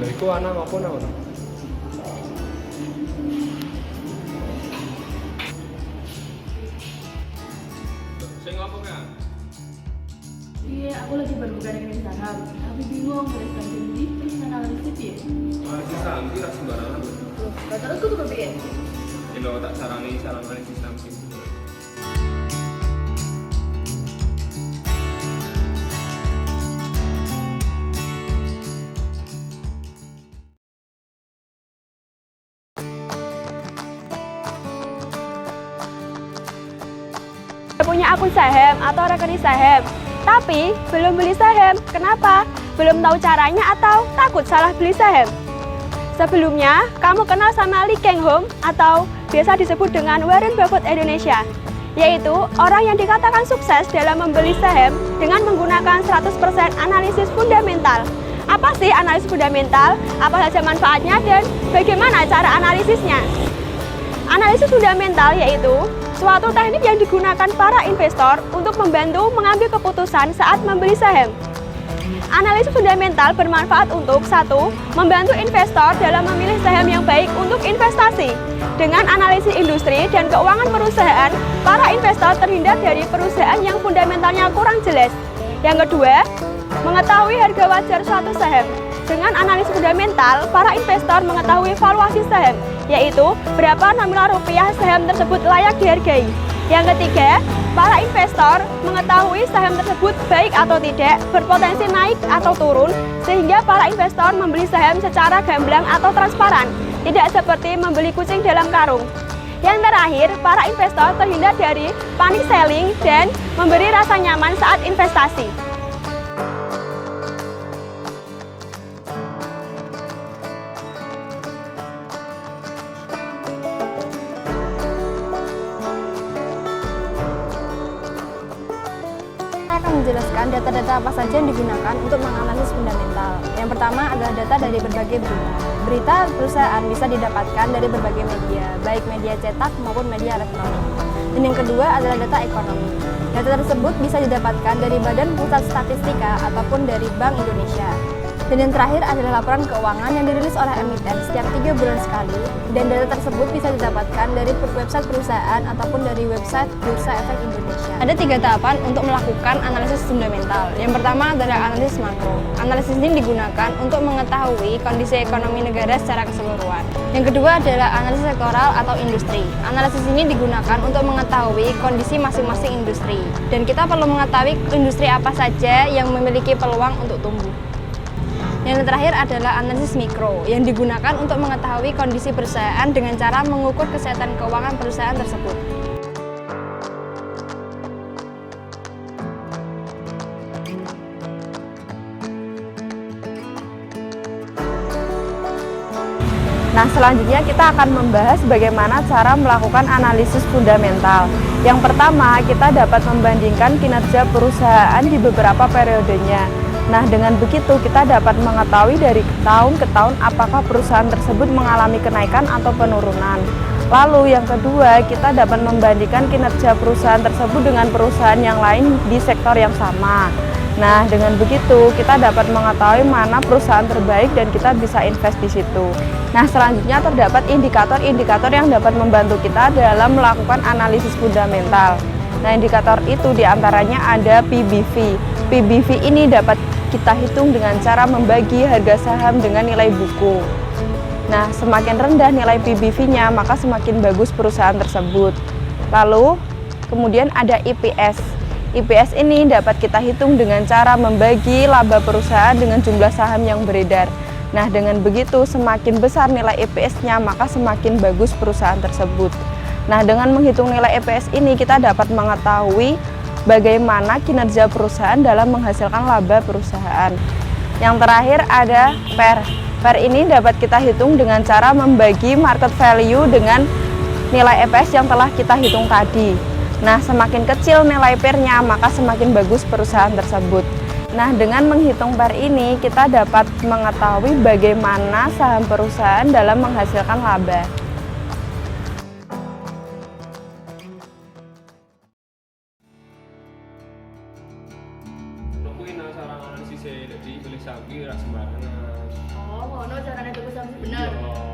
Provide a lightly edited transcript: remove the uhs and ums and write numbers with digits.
Iku anak apa nama? Sing apa kan? Iya, aku lagi baru buka rekening saham, tapi bingung harus belajar ini analisis ya. Analisis saham kira sembarangan. Loh, terus aku tuh kepikiran. Ini lo tak carane cara analisis saham sih. Punya akun saham atau rekening saham, tapi belum beli saham. Kenapa? Belum tahu caranya atau takut salah beli saham? Sebelumnya, kamu kenal sama Lee Keng Hoon atau biasa disebut dengan Warren Buffett Indonesia, yaitu orang yang dikatakan sukses dalam membeli saham dengan menggunakan 100% analisis fundamental. Apa sih analisis fundamental? Apa saja manfaatnya dan bagaimana cara analisisnya? Analisis fundamental yaitu suatu teknik yang digunakan para investor untuk membantu mengambil keputusan saat membeli saham. Analisis fundamental bermanfaat untuk 1. Membantu investor dalam memilih saham yang baik untuk investasi. Dengan analisis industri dan keuangan perusahaan, para investor terhindar dari perusahaan yang fundamentalnya kurang jelas. Yang kedua, mengetahui harga wajar suatu saham. Dengan analisis fundamental, para investor mengetahui valuasi saham, yaitu berapa nominal rupiah saham tersebut layak dihargai. Yang ketiga, para investor mengetahui saham tersebut baik atau tidak, berpotensi naik atau turun, sehingga para investor membeli saham secara gamblang atau transparan, tidak seperti membeli kucing dalam karung. Yang terakhir, para investor terhindar dari panic selling dan memberi rasa nyaman saat investasi. Saya akan menjelaskan data-data apa saja yang digunakan untuk menganalisis fundamental. Yang pertama adalah data dari berbagai berita. Berita perusahaan bisa didapatkan dari berbagai media, baik media cetak maupun media elektronik. Dan yang kedua adalah data ekonomi. Data tersebut bisa didapatkan dari Badan Pusat Statistika ataupun dari Bank Indonesia. Dan yang terakhir adalah laporan keuangan yang dirilis oleh emiten setiap 3 bulan sekali, dan data tersebut bisa didapatkan dari website perusahaan ataupun dari website Bursa Efek Indonesia. Ada 3 tahapan untuk melakukan analisis fundamental. Yang pertama adalah analisis makro. Analisis ini digunakan untuk mengetahui kondisi ekonomi negara secara keseluruhan. Yang kedua adalah analisis sektoral atau industri. Analisis ini digunakan untuk mengetahui kondisi masing-masing industri, dan kita perlu mengetahui industri apa saja yang memiliki peluang untuk tumbuh. Yang terakhir adalah analisis mikro, yang digunakan untuk mengetahui kondisi perusahaan dengan cara mengukur kesehatan keuangan perusahaan tersebut. Nah, selanjutnya kita akan membahas bagaimana cara melakukan analisis fundamental. Yang pertama, kita dapat membandingkan kinerja perusahaan di beberapa periodenya. Nah, dengan begitu kita dapat mengetahui dari tahun ke tahun apakah perusahaan tersebut mengalami kenaikan atau penurunan. Lalu yang kedua, kita dapat membandingkan kinerja perusahaan tersebut dengan perusahaan yang lain di sektor yang sama. Nah, dengan begitu kita dapat mengetahui mana perusahaan terbaik dan kita bisa invest di situ. Nah, selanjutnya terdapat indikator-indikator yang dapat membantu kita dalam melakukan analisis fundamental. Nah, indikator itu diantaranya ada PBV. PBV ini dapat kita hitung dengan cara membagi harga saham dengan nilai buku. Nah, semakin rendah nilai PBV-nya, maka semakin bagus perusahaan tersebut. Lalu, kemudian ada EPS. EPS ini dapat kita hitung dengan cara membagi laba perusahaan dengan jumlah saham yang beredar. Nah, dengan begitu semakin besar nilai EPS-nya, maka semakin bagus perusahaan tersebut. Nah, dengan menghitung nilai EPS ini, kita dapat mengetahui bagaimana kinerja perusahaan dalam menghasilkan laba perusahaan. Yang terakhir ada PER. PER ini dapat kita hitung dengan cara membagi market value dengan nilai EPS yang telah kita hitung tadi. Nah, semakin kecil nilai PER-nya, maka semakin bagus perusahaan tersebut. Nah, dengan menghitung PER ini, kita dapat mengetahui bagaimana saham perusahaan dalam menghasilkan laba. Kuwi nang sarang analisis jadi tulis sapi ra sembarangan. Oh, ngono carane tuku saham bener. Iya.